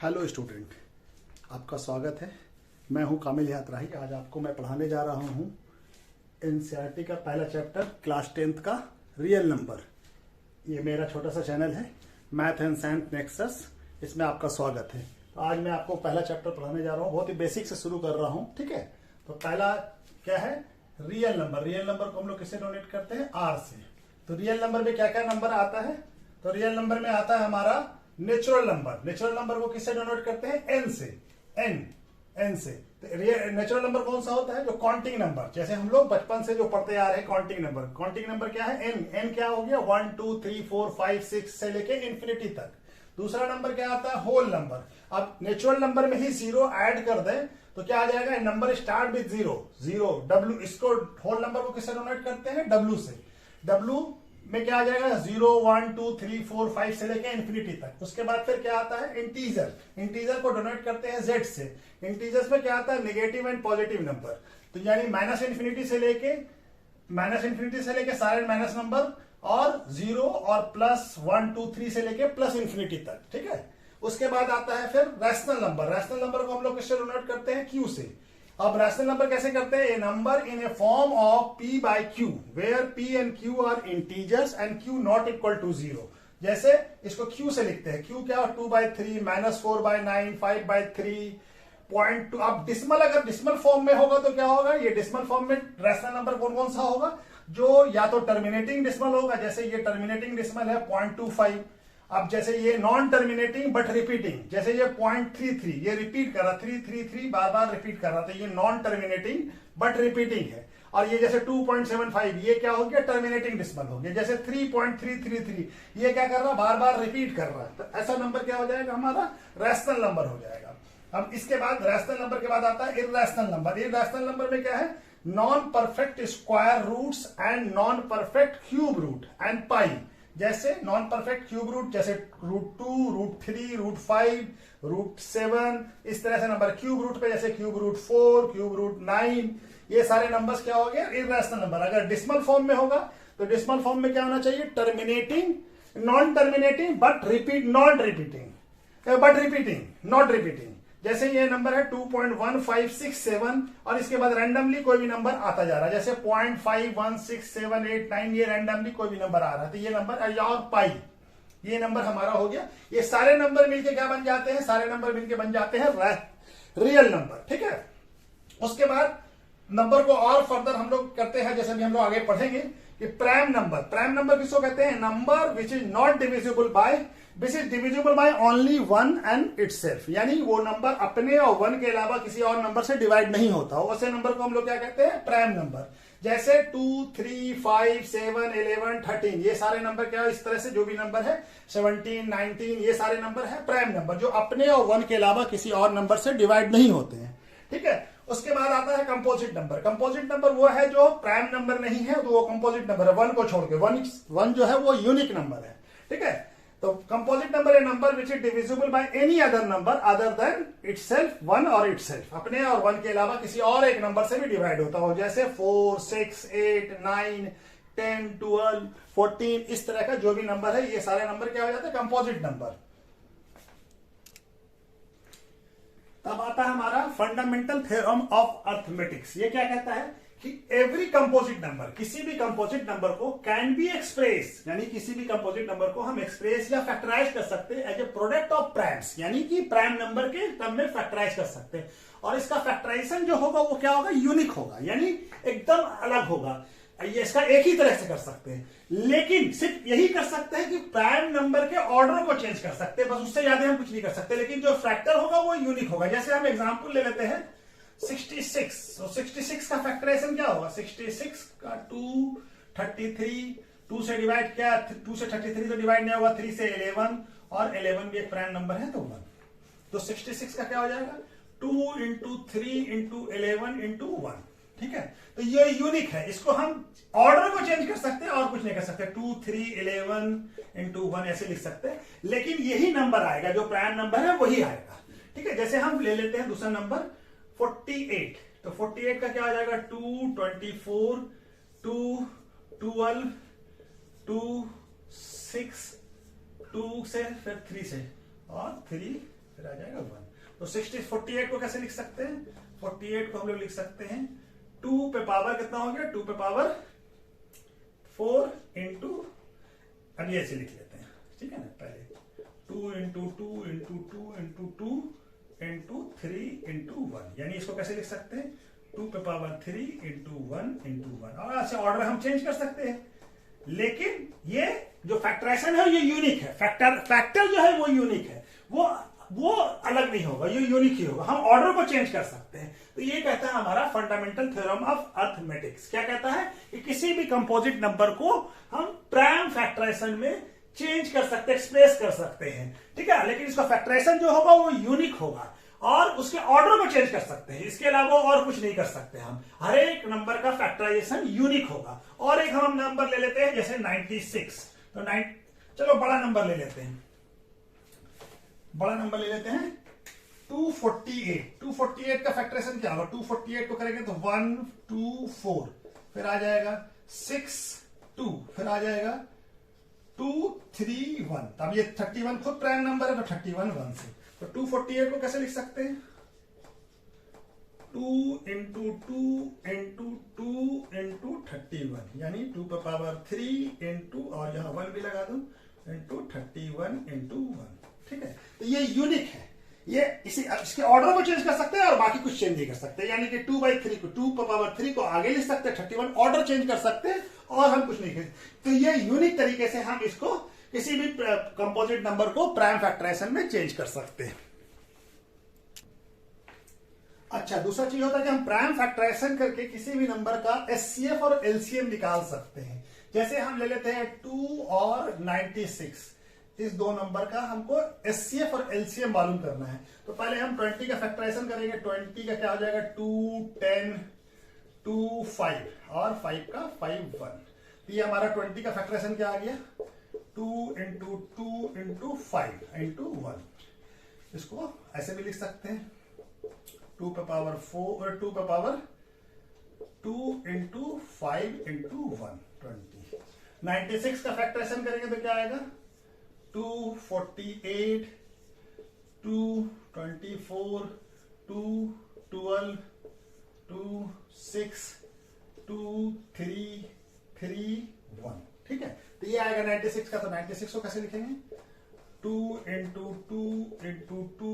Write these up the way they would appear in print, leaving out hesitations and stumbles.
Hello student, आपका स्वागत है। मैं हूं कामिल यात्राही। आज आपको मैं पढ़ाने जा रहा हूं एनसीईआरटी का पहला चैप्टर क्लास 10th का रियल नंबर। ये मेरा छोटा सा चैनल है मैथ एंड साइंस नेक्सस, इसमें आपका स्वागत है। तो आज मैं आपको पहला चैप्टर पढ़ाने जा रहा हूँ। बहुत ही बेसिक से शुरू कर रहा हूँ, ठीक है। तो पहला क्या है? Real number. रियल नंबर को हम लोग किससे डोनेट करते हैं? आर से। तो रियल नंबर में क्या क्या नंबर आता है? तो रियल नंबर में आता है हमारा नेचुरल नंबर। नेचुरल नंबर को किससे डोनेट करते हैं? एन से। एन से। तो नेचुरल नंबर कौन सा होता है? जो काउंटिंग नंबर, जैसे हम लोग बचपन से जो पढ़ते आ रहे हैं काउंटिंग नंबर। काउंटिंग नंबर क्या है? एन। एन क्या हो गया? 1 2 3 4 5 6 से लेके इन्फिनिटी तक। दूसरा नंबर क्या आता है? Whole number. अब नेचुरल नंबर में ही जीरो ऐड कर दें तो क्या आ जाएगा? Number start with zero. Zero W. इसको होल नंबर को किससे डोनेट करते हैं? डब्ल्यू से। डब्ल्यू में क्या आ जाएगा? 0 1 2 3 4 5 से लेके इन्फिनिटी तक। उसके बाद फिर क्या आता है? इंटीजर। इंटीजर को डोनेट करते हैं जेड से। इंटीजर्स में क्या आता है? Negative and positive number. तो यानी माइनस इन्फिनिटी से लेके सारे माइनस नंबर, और 0 और प्लस 1 2 3 से लेके प्लस इन्फिनिटी तक, ठीक है। उसके बाद आता है फिर रैशनल नंबर। रैशनल नंबर को हम लोग किससे डोनेट करते हैं? क्यू से। अब रैशनल नंबर कैसे करते हैं? A number in A form of p by q where p and q are integers and q not equal to 0। जैसे इसको q से लिखते हैं। q क्या? 2/3 -4/9 5/3 0.2। अब डिस्मल, अगर डिस्मल फॉर्म में होगा तो क्या होगा? ये डिस्मल फॉर्म में रैशनल नंबर कौन कौन सा होगा? जो या तो टर्मिनेटिंग डिस्मल होगा, जैसे ये टर्मिनेटिंग डिस्मल है 0.25। अब जैसे ये नॉन टर्मिनेटिंग बट रिपीटिंग, जैसे ये 0.33, ये रिपीट कर रहा, 333 बार बार रिपीट कर रहा, तो ये नॉन टर्मिनेटिंग बट रिपीटिंग है। और ये जैसे 2.75, ये क्या हो गया? टर्मिनेटिंग डिस्मल हो गया। जैसे 3.333, ये क्या कर रहा? बार बार रिपीट कर रहा है। तो ऐसा नंबर क्या हो जाएगा? हमारा रैशनल नंबर हो जाएगा। अब इसके बाद रैशनल नंबर के बाद आता है इर्रेशनल नंबर। इर्रेशनल नंबर में क्या है? Non perfect square roots and non perfect cube root and pi. जैसे नॉन परफेक्ट क्यूब रूट, जैसे √2 √3 √5 √7, इस तरह से नंबर। क्यूब रूट पे जैसे क्यूब √4 क्यूब √9, ये सारे नंबर्स क्या हो गए? Irrational number. अगर डिस्मल फॉर्म में होगा तो डिस्मल फॉर्म में क्या होना चाहिए? Terminating, non terminating but repeat, not repeating but repeating, not repeating. जैसे ये नंबर है 2.1567, और इसके बाद रैंडमली कोई भी नंबर आता जा रहा है, जैसे 0.51678 9, ये रैंडमली कोई भी नंबर आ रहा है। तो ये नंबर और पाई, ये नंबर हमारा हो गया। ये सारे नंबर मिलके क्या बन जाते हैं? सारे नंबर मिलके बन जाते हैं रियल नंबर, ठीक है। उसके बाद नंबर को और फर्दर हम लोग करते हैं, जैसे भी हम लोग आगे पढ़ेंगे कि प्राइम नंबर। प्राइम नंबर किसको कहते हैं? Number which is not divisible by, which is divisible by only 1 and itself. यानी वो नंबर अपने और 1 के अलावा किसी और नंबर से डिवाइड नहीं होता, वैसे नंबर को हम लोग क्या कहते हैं? Prime number. जैसे 2 3 5 7 11 13, ये सारे नंबर क्या? इस तरह से जो भी नंबर है 17 19, ये सारे नंबर है प्राइम नंबर, जो अपने और 1 के अलावा किसी और नंबर से डिवाइड नहीं होते हैं, ठीक है। उसके बाद आता है कंपोजिट नंबर। कंपोजिट नंबर वो है जो प्राइम नंबर नहीं है, तो वो कंपोजिट नंबर है। 1 को छोड़ के, 1 जो है वो यूनिक नंबर है, ठीक है। तो composite number A number which is divisible by any other number other than itself, 1 और इटसेल्फ, अपने और 1 के अलावा किसी और एक नंबर से भी डिवाइड होता हो। जैसे 4 6 8 9 10 12 14, इस तरह का जो भी नंबर है, ये सारे नंबर क्या हो जाते हैं? Composite number. तब आता है हमारा फंडामेंटल थ्योरम ऑफ अर्थमेटिक्स। ये क्या कहता है कि एवरी कंपोजिट नंबर, किसी भी कंपोजिट नंबर को कैन बी एक्सप्रेस, यानी किसी भी कंपोजिट नंबर को हम एक्सप्रेस या फैक्टराइज कर सकते हैं as a product of primes, यानी कि प्राइम नंबर के टर्म में फैक्टराइज कर सकते हैं। और इसका फैक्टराइजेशन जो होगा वो क्या होगा? यूनिक होगा, यानी एकदम अलग होगा। ये इसका एक ही तरह से कर सकते हैं, लेकिन सिर्फ यही कर सकते हैं कि प्राइम नंबर के ऑर्डर को चेंज कर सकते हैं, बस उससे ज्यादा हम कुछ नहीं कर सकते। लेकिन जो फैक्टर होगा वो यूनिक होगा। जैसे हम एग्जांपल ले लेते हैं 66। तो 66 का फैक्टराइजेशन क्या होगा? 66 का 2 33, 2 से डिवाइड, क्या 2 से 33 तो डिवाइड नहीं होगा, 3 से 11, और 11 भी एक प्राइम नंबर है तो 1। तो 66 का क्या हो जाएगा? 2 × 3 × 11 × 1, ठीक है। तो ये यूनिक है, इसको हम ऑर्डर को चेंज कर सकते हैं और कुछ नहीं कर सकते। 2 3 11 × 1 ऐसे लिख सकते हैं, लेकिन यही नंबर आएगा, जो प्राइम नंबर है वही आएगा, ठीक है। जैसे हम ले लेते हैं दूसरा नंबर 48। तो 48 का क्या आ जाएगा? 2 24 2 12 2 6 2 से फिर 3 से, और 3 फिर आ जाएगा 1। तो 48 को कैसे लिख सकते हैं? 48 को हम लोग लिख सकते हैं 2 पे पावर कितना हो गया? 2 पे पावर 4 इंटू, अब ये ऐसे लिख लेते हैं, ठीक है ना, पहले 2 into 2 into 2 into 2 into 3 into 1, यानी इसको कैसे लिख सकते हैं? 2 पे पावर 3 इंटू 1 इंटू 1। और ऐसे ऑर्डर हम चेंज कर सकते हैं, लेकिन ये जो फैक्टराइजेशन है ये यूनिक है। फैक्टर जो है वो यूनिक है, वो अलग नहीं होगा, ये यूनिक ही होगा। हम ऑर्डर को चेंज कर सकते हैं। तो ये कहता है हमारा फंडामेंटल थ्योरम ऑफ अरिथमेटिक्स। क्या कहता है कि किसी भी कंपोजिट नंबर को हम प्राइम फैक्टराइजेशन में चेंज कर सकते हैं, एक्सप्रेस कर सकते हैं, ठीक है। लेकिन इसका फैक्टराइजेशन जो होगा वो यूनिक होगा और उसके ऑर्डर को चेंज कर सकते हैं, इसके अलावा और कुछ नहीं कर सकते हम। हर एक नंबर का फैक्टराइजेशन यूनिक होगा। और एक हम नंबर ले लेते हैं जैसे 96। तो चलो बड़ा नंबर ले लेते हैं, बड़ा नंबर ले लेते हैं 248। 248 का फैक्टराइजेशन क्या होगा? 248 को करेंगे तो 1 2 4, फिर आ जाएगा 6 2, फिर आ जाएगा 2 3 1। अब ये 31 खुद प्राइम नंबर है तो 31 1 से। तो 248 को कैसे लिख सकते हैं? 2 इंटू 2 इंटू 2 इंटू 31, यानी 2 पे पावर 3 इंटू, और यहां 1 भी लगा दो, इंटू 31 इंटू 1, ठीक है। तो ये यूनिक है, ये इसके ऑर्डर को चेंज कर सकते हैं और बाकी कुछ चेंज नहीं कर सकते। यानी कि 2/3 को 2 पे पावर 3 को आगे लिख सकते हैं, 31 ऑर्डर चेंज कर सकते हैं और हम कुछ नहीं कर। तो ये यूनिक तरीके से हम इसको किसी भी कंपोजिट नंबर को प्राइम फैक्टराइजेशन में चेंज कर सकते हैं। अच्छा, दूसरा चीज होता है कि हम प्राइम फैक्टराइजेशन करके किसी भी नंबर का एचसीएफ और एलसीएम निकाल सकते हैं। जैसे हम ले लेते हैं 2 और 96, इस दो नंबर का हमको एचसीएफ और एलसीएम मालूम करना है। तो पहले हम 20 का फैक्टराइजेशन करेंगे। 20 का क्या हो जाएगा? 2 10 2 5 और 5 का 5 1। ये हमारा 20 का फैक्टराइजेशन क्या आ गया? 2 इंटू 2 इंटू 5 इंटू 1। इसको ऐसे भी लिख सकते हैं 2 पे पावर 4 और 2 पे पावर 2 इंटू 5 इंटू 1 20। 96 का फैक्टराइजेशन करेंगे तो क्या आएगा? 2 48 2 24 2 12 2 6 2 3 3 1, ठीक है। तो ये आएगा 96 का। तो 96 को कैसे लिखेंगे? 2 इंटू 2 इंटू 2,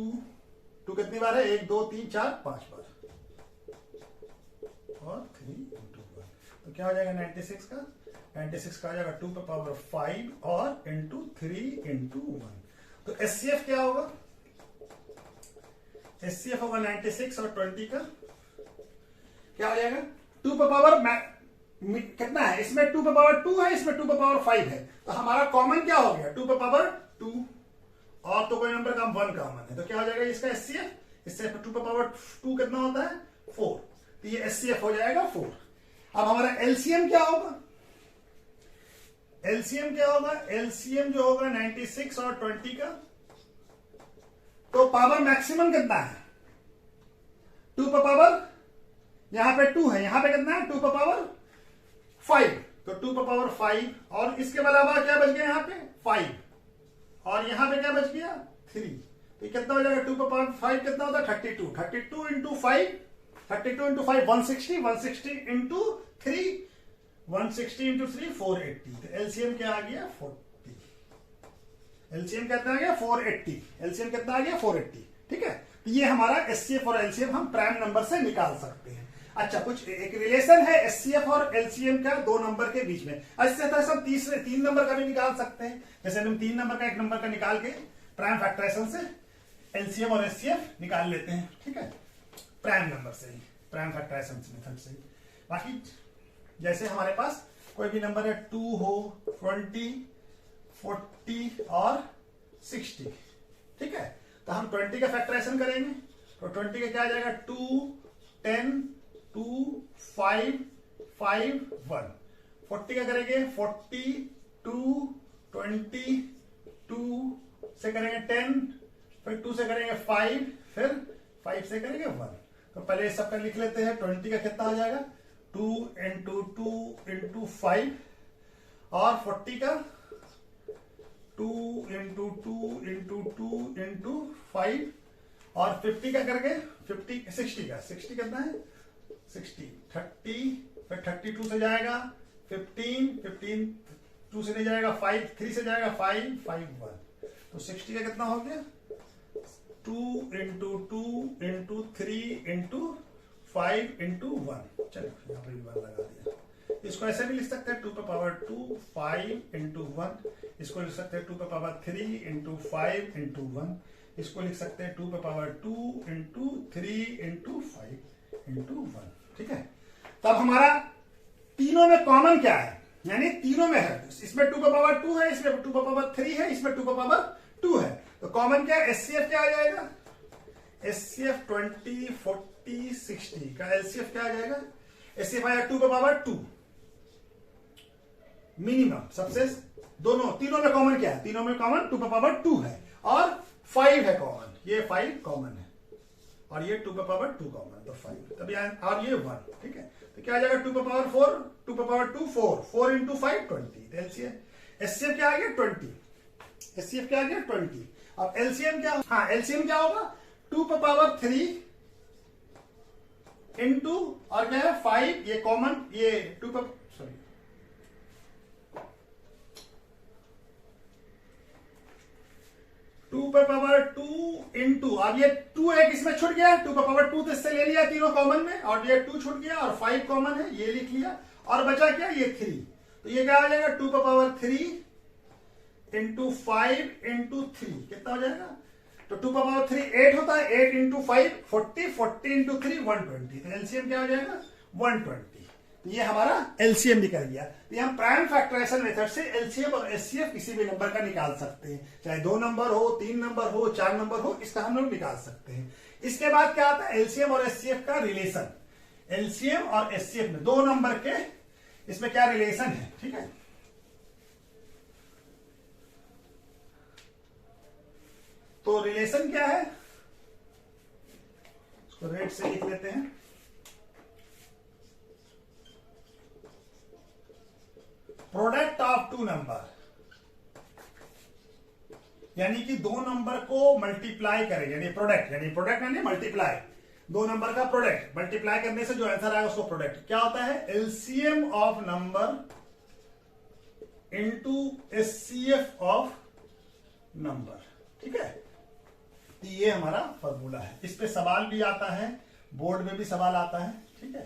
2 कितनी बार है? 1 2 3 4 5 बार, और 3 इंटू 1। तो क्या हो जाएगा 96 का? 96 का आ जाएगा 2 पे पावर 5 और इंटू 3 इंटू 1। तो एचसीएफ क्या होगा? एचसीएफ होगा 96 और 20 का क्या हो जाएगा? 2 पे पावर कितना है? इसमें 2 पे पावर 2 है, इसमें 2 पे पावर 5 है। तो हमारा कॉमन क्या हो गया? 2 पे पावर 2, और तो कोई नंबर का 1 कॉमन है। तो क्या हो जाएगा इसका एचसीएफ? इससे 2 पे पावर 2 कितना होता है? 4। तो ये एचसीएफ हो जाएगा 4। अब हमारा एलसीएम क्या होगा? एलसीएम क्या होगा? एलसीएम जो होगा 96 और 20 का, तो पावर मैक्सिमम कितना है? 2 पे पावर, यहां पे 2 है, यहां पे कितना है? 2 पे पावर 5। तो 2 पे पावर 5, और इसके अलावा क्या बच गया? यहां पे 5, और यहां पे क्या बच गया? 3। तो कितना हो जाएगा? 2 पे पावर 5 कितना होता है? 32। 32 इंटू 5, 32 इंटू 5 160, 160 इंटू 3 160 इंटू 3 480। तो एलसीएम क्या आ गया? 40। एलसीएम कितना आ गया? 480। एलसीएम कितना आ गया? 480, ठीक है। तो ये हमारा एचसीएफ और एलसीएम हम प्राइम नंबर से निकाल सकते हैं। अच्छा, कुछ एक रिलेशन है एचसीएफ और एलसीएम का दो नंबर के बीच में। ऐसे तो सब तीसरे 3 नंबर का भी निकाल सकते हैं। जैसे हम 3 नंबर का एक नंबर का निकाल के प्राइम फैक्टराइजेशन से एलसीएम और एचसीएफ निकाल लेते हैं, ठीक है, प्राइम नंबर से ही, प्राइम फैक्टराइजेशन मेथड से ही। बाकी जैसे हमारे पास कोई भी नंबर है 2 हो, 20 40 और 60, ठीक है। तो हम 20 का फैक्टराइजेशन करेंगे तो 20 का क्या आ जाएगा? 2 10 2 5 5 1। 40 का करेंगे 40 2 20 2 से करेंगे 10, फिर 2 से करेंगे 5, फिर 5 से करेंगे 1। तो पहले सब का लिख लेते हैं। 20 का कितना आ जाएगा? 2 इंटू 2 इंटू 5, और 40 का 2 इंटू 2 इंटू 2 इंटू 5 और 50 का करके 50 60 का 60 कितना है 60 30 फिर 32 से जाएगा 15 2 से नहीं जाएगा 5 3 से जाएगा 5 5 1 तो 60 का कितना हो गया 2 इंटू 2 इंटू 3 इंटू 5 इंटू 1 चलो यहाँ पर 1 लगा दिया। इसको ऐसे भी लिख सकते हैं 2 पे पावर 2 5 इंटू 1 इसको लिख सकते हैं 2 पे पावर 3 इंटू 5 इंटू 1 इसको लिख सकते हैं 2 पे पावर 2 इंटू 3 इंटू 5 इंटू 1 ठीक है। तब हमारा तीनों में कॉमन क्या है यानी तीनों में है इसमें 2 पे पावर 2 है इसमें 2 पे पावर 3 है इसमें 2 पे पावर 2 है तो कॉमन क्या है एचसीएफ क्या आ जाएगा एचसीएफ 20 40 60 का एलसीएफ क्या आ जाएगा एचसीएफ आएगा 2 पे पावर 2 मिनिमम सबसे दोनों तीनों में कॉमन क्या है तीनों में कॉमन 2 पे पावर 2 है और 5 है कॉमन ये 5 कॉमन है और ये 2 पे पावर 2 कॉमन तो 5 तब और ये 1 ठीक है तो क्या आ जाएगा 2 पे पावर 4 2 पे पावर 2 4 इंटू 5 20 एलसीएम एचसीएफ क्या आ गया 20 एचसीएफ क्या आ गया 20 अब एलसीएम क्या हाँ एलसीएम क्या होगा 2 पे पावर 3 इंटू और क्या है 5 ये कॉमन ये 2 पे सॉरी 2 पे पावर 2 इंटू अब ये 2 है किसमें छूट गया 2 पे पावर 2 तो इससे ले लिया तीनों कॉमन में और ये 2 छूट गया और 5 कॉमन है ये लिख लिया और बचा क्या ये 3 तो ये क्या आ जाएगा 2 पे पावर 3 इंटू 5 इंटू 3 कितना हो जाएगा तो 2 पे पावर 3 8 होता है 8 इंटू 5 40 इंटू 3 120 तो एलसीएम क्या हो जाएगा 120 ये हमारा एलसीएम निकल गया तो हम प्राइम फैक्टराइजेशन मेथड से एलसीएम और एचसीएफ किसी भी नंबर का निकाल सकते हैं चाहे 2 नंबर हो 3 नंबर हो 4 नंबर हो इसका हम लोग निकाल सकते हैं। इसके बाद क्या आता है एलसीएम और एचसीएफ का रिलेशन एलसीएम और एचसीएफ में 2 नंबर के इसमें क्या रिलेशन है ठीक है। तो रिलेशन क्या है इसको रेट से लिख लेते हैं प्रोडक्ट ऑफ 2 नंबर यानी कि 2 नंबर को मल्टीप्लाई करें यानी प्रोडक्ट यानी मल्टीप्लाई 2 नंबर का प्रोडक्ट मल्टीप्लाई करने से जो आंसर आएगा उसको प्रोडक्ट क्या होता है LCM of number into HCF of number ठीक है। तो ये हमारा फॉर्मूला है इस पे सवाल भी आता है बोर्ड में भी सवाल आता है ठीक है।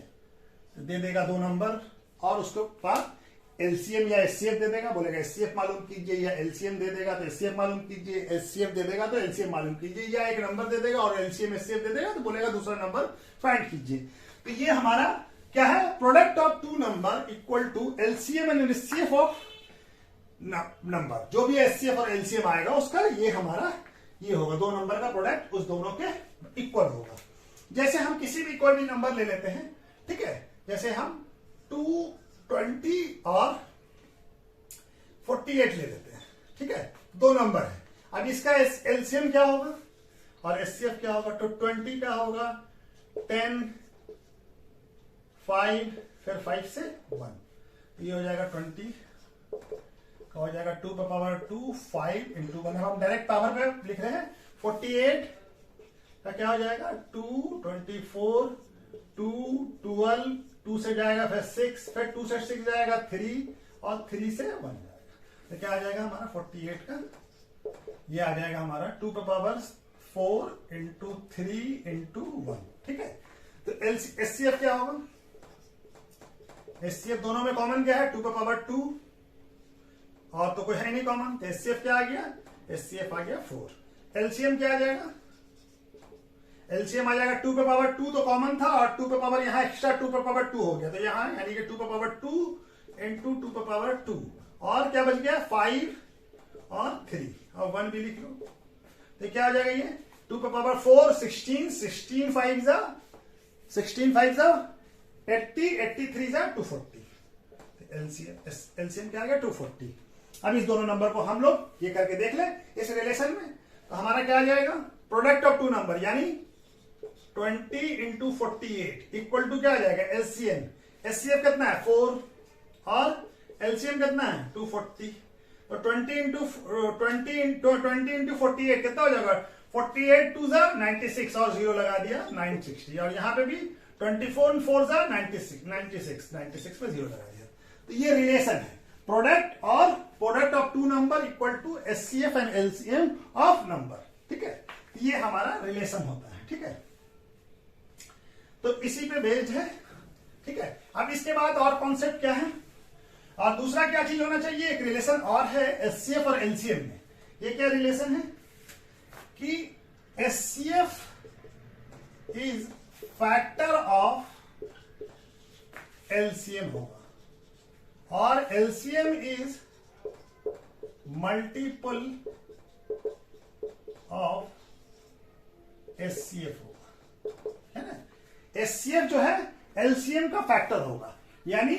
तो दे देगा 2 नंबर और उसके बाद एलसीएम या एचसीएफ दे देगा बोलेगा एचसीएफ मालूम कीजिए या एलसीएम दे देगा तो एचसीएफ मालूम कीजिए एचसीएफ दे देगा तो एलसीएम मालूम कीजिए या एक नंबर दे देगा और एलसीएम एचसीएफ दे देगा तो बोलेगा दूसरा नंबर फाइंड कीजिए। तो ये हमारा क्या है product of 2 number equal to LCM and HCF of number जो भी एचसीएफ और एलसीएम आएगा उसका ये हमारा ये होगा 2 नंबर का प्रोडक्ट उस दोनों के इक्वल होगा। जैसे हम किसी भी कोई भी नंबर ले लेते हैं ठीक है जैसे हम 220 और 48 ले लेते हैं ठीक है 2 नंबर है। अब इसका एलसीएम क्या होगा और एचसीएफ क्या होगा तो 20 का होगा 10 5 फिर 5 से 1 ये हो जाएगा 20 का हो जाएगा 2 पे पावर 2 5 इंटू 1 हम डायरेक्ट पावर पे लिख रहे हैं 48 का क्या हो जाएगा 2 24 2 12 2 से जाएगा फिर 6 फिर 2 से 6 जाएगा 3 और 3 से 1 जाएगा तो क्या आ जाएगा हमारा 48 का ये आ जाएगा हमारा 2 पे पावर 4 इंटू 3 इंटू 1 ठीक है। तो एचसीएफ क्या होगा एचसीएफ दोनों में कॉमन क्या है 2 पे पावर 2 और तो कोई है नहीं कॉमन तो एचसीएफ क्या आ गया एचसीएफ आ गया 4 एलसीएम क्या आ जाएगा एलसीएम आ जाएगा 2 पे पावर 2 तो कॉमन था और 2 पे पावर यहाँ एक्स्ट्रा 2 पे पावर 2 हो गया तो यहाँ यानी कि 2 पे पावर 2 इंटू 2 पे पावर 2 और क्या बच गया 5 और 3 और 1 भी लिख लो तो क्या आ जाएगा ये 2 पे पावर 4 16 5 जा 16 5 जा 80 83 जा 240 एलसीएम क्या आ गया 240। अब इस दोनों नंबर को हम लोग ये करके देख ले इस रिलेशन में तो हमारा क्या आ जाएगा प्रोडक्ट ऑफ 2 नंबर यानी 20 इंटू 48 इक्वल टू क्या आ जाएगा एलसीएम एचसीएफ कितना है 4 और एलसीएम कितना है 240 तो 20 इंटू 48 कितना हो जाएगा? 48 टू जा 96 और 0 लगा दिया 960, और यहाँ पे भी 24 4 जा 96 में 0 लगा दिया। तो ये रिलेशन है प्रोडक्ट और product of two number equal to HCF and LCM of number. ठीक है, ये हमारा रिलेशन होता है। ठीक है, तो इसी पे बेस्ड है। ठीक है, अब इसके बाद और कॉन्सेप्ट क्या है, और दूसरा क्या चीज होना चाहिए, एक रिलेशन और है एचसीएफ और एलसीएम में। ये क्या रिलेशन है कि HCF is factor of LCM होगा और LCM is multiple of HCF होगा, है ना। एचसीएफ जो है एलसीएम का फैक्टर होगा, यानी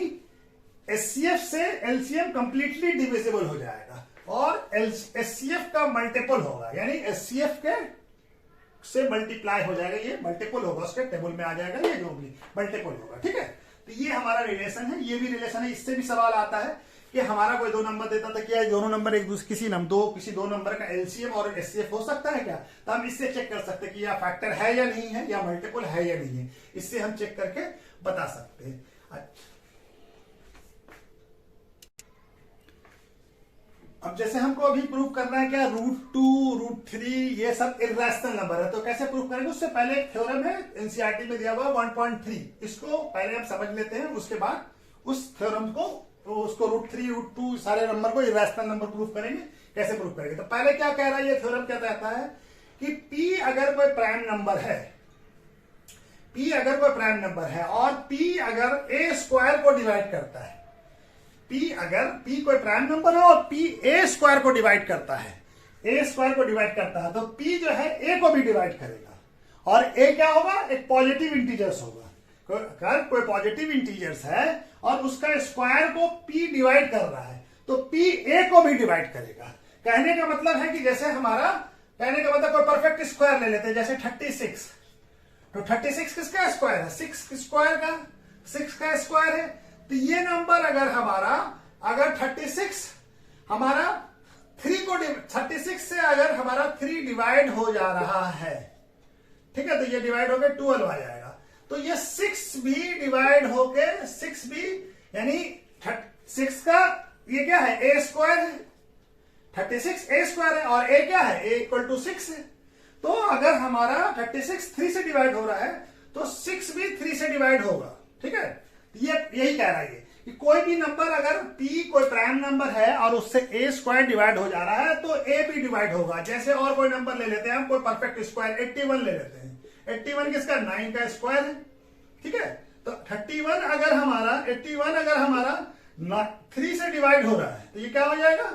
एचसीएफ से एलसीएम कंप्लीटली डिविजिबल हो जाएगा और एचसीएफ का मल्टीपल होगा, यानी एचसीएफ के से मल्टीप्लाई हो जाएगा, ये मल्टीपल होगा, उसके टेबल में आ जाएगा, ये जो भी मल्टीपल होगा। ठीक है, तो ये हमारा रिलेशन है, ये भी रिलेशन है। इससे भी सवाल आता है कि हमारा कोई दो नंबर देता था, क्या दोनों नंबर एक दूसरे किसी दो नंबर का एलसीएम और एचसीएफ हो सकता है क्या? तो हम इससे चेक कर सकते हैं कि यह फैक्टर है या नहीं है, या मल्टीपल है या नहीं है, इससे हम चेक करके बता सकते हैं। अब जैसे हमको अभी प्रूव करना है क्या, √2 √3 ये सब इर्रेशनल नंबर है, तो कैसे प्रूव करेंगे? उससे पहले एक थ्योरम है एनसीईआरटी में दिया हुआ 1.3, इसको पहले हम समझ लेते हैं, उसके बाद उस थ्योरम को उसको √3 √2 सारे नंबर को इर्रेशनल नंबर प्रूव करेंगे। कैसे प्रूव करेंगे? तो पहले क्या कह रहा है ये थ्योरम, क्या कहता है कि P अगर कोई प्राइम नंबर है, P अगर कोई प्राइम नंबर है और P अगर a स्क्वायर को डिवाइड करता है, अगर P कोई प्राइम नंबर है और P a स्क्वायर को डिवाइड करता है, a स्क्वायर को डिवाइड करता है, तो P जो है a को भी डिवाइड करेगा, और a क्या होगा? एक पॉजिटिव इंटीजर्स होगा। अगर कोई पॉजिटिव इंटीजर्स है और उसका स्क्वायर को P डिवाइड कर रहा है, तो P a को भी डिवाइड करेगा। कहने का मतलब है कि जैसे कहने का मतलब कोई परफेक्ट स्क्वायर ले लेते हैं, जैसे 36, तो 36 किसका स्क्वायर है? 6 का स्क्वायर है। तो ये नंबर अगर 36 हमारा 36 से अगर हमारा 3 डिवाइड हो जा रहा है, ठीक है, तो ये डिवाइड होकर 12 आ जाएगा। तो ये 6 भी डिवाइड होके 6 भी, यानी 6 का ये क्या है? a स्क्वायर है, 36 a स्क्वायर है, और a क्या है? a इक्वल टू 6 है। तो अगर हमारा 36 3 से डिवाइड हो रहा है, तो 6 भी 3 से डिवाइड होगा। ठीक है, ये यही कह रहा है कि कोई भी नंबर अगर P कोई प्राइम नंबर है और उससे a स्क्वायर डिवाइड हो जा रहा है, तो a भी डिवाइड होगा। जैसे और कोई नंबर ले लेते हैं हम, कोई परफेक्ट स्क्वायर 81 ले लेते हैं। 81 किसका? 9 का स्क्वायर है। ठीक है, तो 81 अगर हमारा 3 से डिवाइड हो रहा है, तो ये क्या हो जाएगा?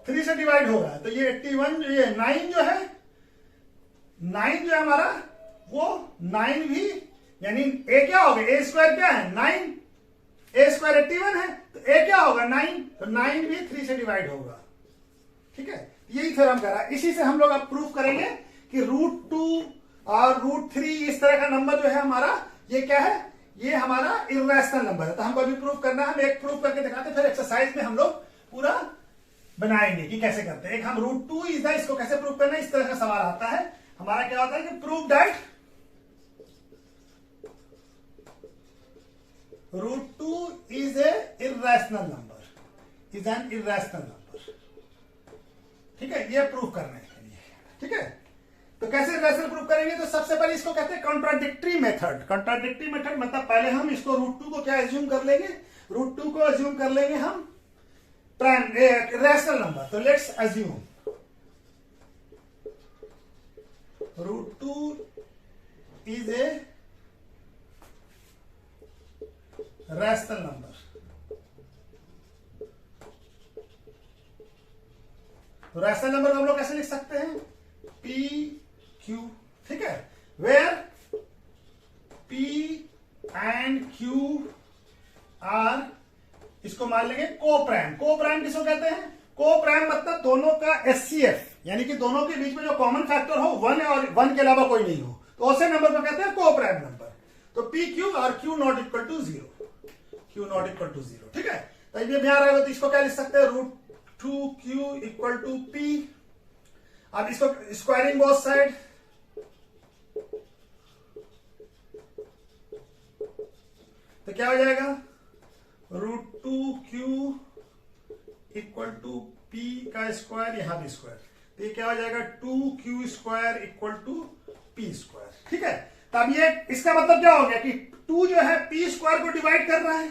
3 से डिवाइड हो रहा है, तो ये 81 ये 9 जो है हमारा, वो 9 भी, यानी a क्या होगा? a स्क्वायर क्या है? 9, a स्क्वायर 81 है, तो a क्या होगा? 9, तो 9 भी 3 से डिवाइड होगा। ठीक है, यही थ्योरम कर रहा है। इसी से हम लोग अब प्रूफ करेंगे कि √2 और √3 इस तरह का नंबर जो है हमारा, ये क्या है? ये हमारा इर्रेशनल नंबर है। तो हमको अभी प्रूफ करना है, हम एक प्रूफ करके दिखाते हैं, फिर एक्सरसाइज में हम लोग पूरा बनाएंगे कि कैसे करते हैं। एक हम √2 इज द, इसको कैसे प्रूफ करना है, इस तरह का सवाल आता है। हमारा क्या होता है कि prove that √2 is a irrational number, is an irrational number। ठीक है, ये प्रूफ करने के लिए। ठीक है, तो कैसे इर्रेशनल प्रूफ करेंगे? तो सबसे पहले इसको कहते हैं कॉन्ट्राडिक्टरी मेथड। कॉन्ट्राडिक्टरी मेथड मतलब पहले हम इसको √2 को क्या एज्यूम कर लेंगे? √2 को एज्यूम कर लेंगे हम प्राइम इर्रेशनल नंबर। तो let's assume √2 is a rational number. तो रैशनल नंबर को हम लोग कैसे लिख सकते हैं? PQ। ठीक है, where P and Q are, इसको मान लेंगे को-प्राइम। को-प्राइम किसको कहते हैं? को-प्राइम मतलब दोनों का एचसीएफ, यानी कि दोनों के बीच में जो कॉमन फैक्टर हो 1 और 1 के अलावा कोई नहीं हो, तो ऐसे नंबर को कहते हैं को-प्राइम नंबर। तो PQ और Q not equal to 0, Q not equal to 0। ठीक है, तो ये ध्यान रहेगा। तो इसको क्या लिख सकते हैं? 2q equal to p। अब इसको स्क्वायरिंग बोथ साइड, तो क्या हो जाएगा, √2q इक्वल टू p का स्क्वायर, यहां भी स्क्वायर, तो ये क्या हो जाएगा 2q square equal to p square. ठीक है, तब ये इसका मतलब क्या हो गया कि 2 जो है p स्क्वायर को डिवाइड कर रहा है,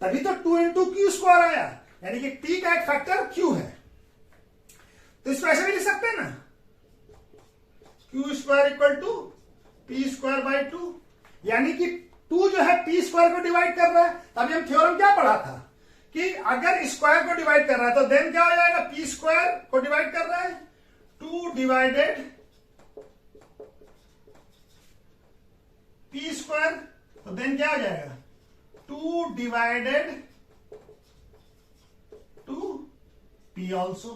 तभी तो 2 इंटू क्यू स्क्वायर आया, यानी कि p का एक फैक्टर q है। तो इसको ऐसे भी लिख सकते हैं ना, q square equal to p square by 2, यानी कि 2 जो है p स्क्वायर को डिवाइड कर रहा है। तभी हम थ्योरम क्या पढ़ा था कि अगर स्क्वायर को डिवाइड कर रहा है तो देन क्या हो जाएगा, p स्क्वायर को डिवाइड कर रहा है, 2 डिवाइडेड p स्क्वायर, तो देन क्या हो जाएगा 2 डिवाइडेड 2p ऑल्सो।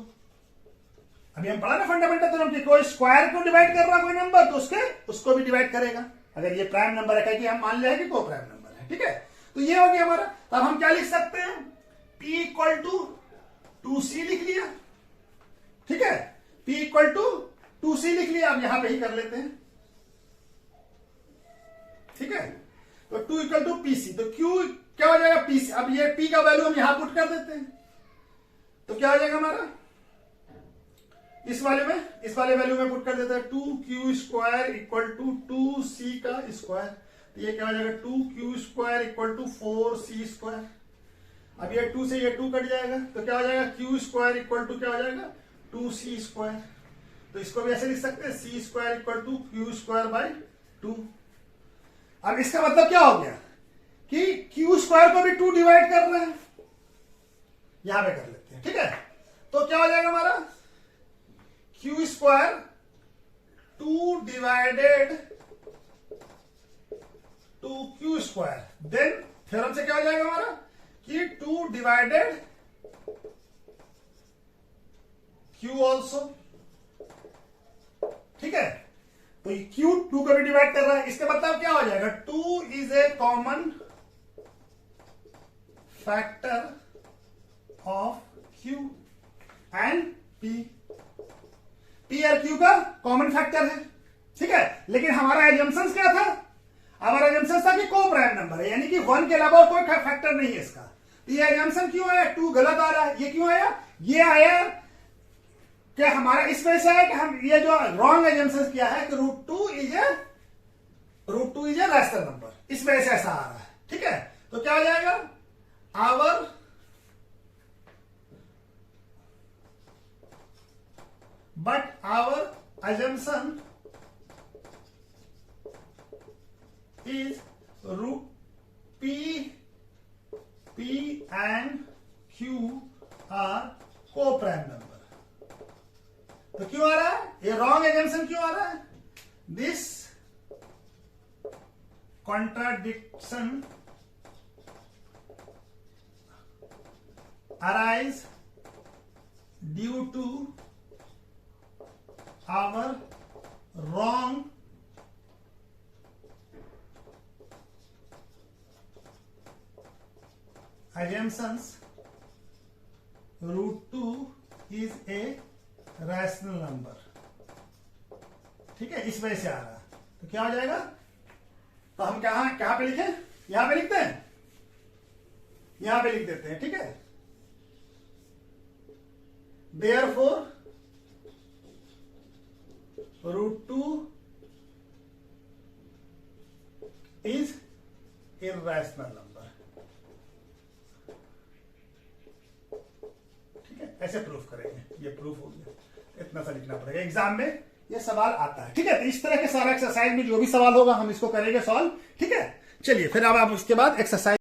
अभी हम पढ़ा ना फंडामेंटल थ्योरम कि कोई स्क्वायर को डिवाइड कर रहा है कोई नंबर तो उसको भी डिवाइड करेगा, अगर ये प्राइम नंबर है, कि हम मान लिया है कि को प्राइम नंबर है। ठीक है, तो ये हो गया हमारा। तब हम क्या लिख सकते हैं, p इक्वल टू 2c लिख लिया। ठीक है, p इक्वल टू 2c लिख लिया, अब यहां पे ही कर लेते हैं। ठीक है, तो 2 इक्वल टू pc, तो q क्या हो जाएगा pc। अब ये p का वैल्यू हम यहां पुट कर देते हैं, तो क्या हो जाएगा हमारा, इस वाले वैल्यू में पुट कर देता है 2q square equal to 2c का स्क्वायर, तो ये क्या हो जाएगा 2q square equal to 4c square. अब ये 2 से ये 2 कट जाएगा, तो क्या हो जाएगा q स्क्वायर इक्वल टू क्या हो जाएगा 2c स्क्वायर। तो इसको भी ऐसे लिख सकते हैं, c square equal to q square by 2। अब इसका मतलब क्या हो गया कि q स्क्वायर को भी 2 डिवाइड कर रहे हैं, यहां पे कर लेते हैं। ठीक है, तो क्या हो जाएगा हमारा q square 2 divided 2q square, then theorem से क्या हो जाएगा हमारा कि 2 डिवाइडेड q ऑल्सो। ठीक है, तो q 2 को भी डिवाइड कर रहा है, इसका मतलब क्या हो जाएगा 2 is a common factor of q and p। p और q का कॉमन फैक्टर है। ठीक है, लेकिन हमारा एजम्पशन क्या था, हमारा एजम्पशन था कि को प्राइम नंबर है, यानी कि 1 के अलावा कोई फैक्टर नहीं है इसका। तो ये एजम्पशन क्यों आया, 2 गलत आ रहा है, ये क्यों आया, ये आया कि हमारा इस वजह से आया कि हम ये जो रॉन्ग एजम्पशन किया है कि √2 इज ए रैशनल नंबर, इस वजह से ऐसा आ रहा है। ठीक है, तो क्या हो जाएगा, our but our assumption is p and q are co-prime number। तो क्यों आ रहा है ये रॉन्ग एजम्पशन, क्यों आ रहा है, this contradiction arise due to our wrong assumptions √2 is a rational number। ठीक है, इस वजह से आ रहा, तो क्या हो जाएगा, तो हम कहां पे लिखें, यहां पे लिखते हैं, यहां पे लिख देते हैं। ठीक है, therefore √2 is irrational number। ठीक है, ऐसे प्रूफ करेंगे, ये प्रूफ हो गया, इतना सा लिखना पड़ेगा, एग्जाम में ये सवाल आता है। ठीक है, तो इस तरह के सारा एक्सरसाइज में जो भी सवाल होगा हम इसको करेंगे सॉल्व। ठीक है, चलिए फिर अब आप उसके बाद एक्सरसाइज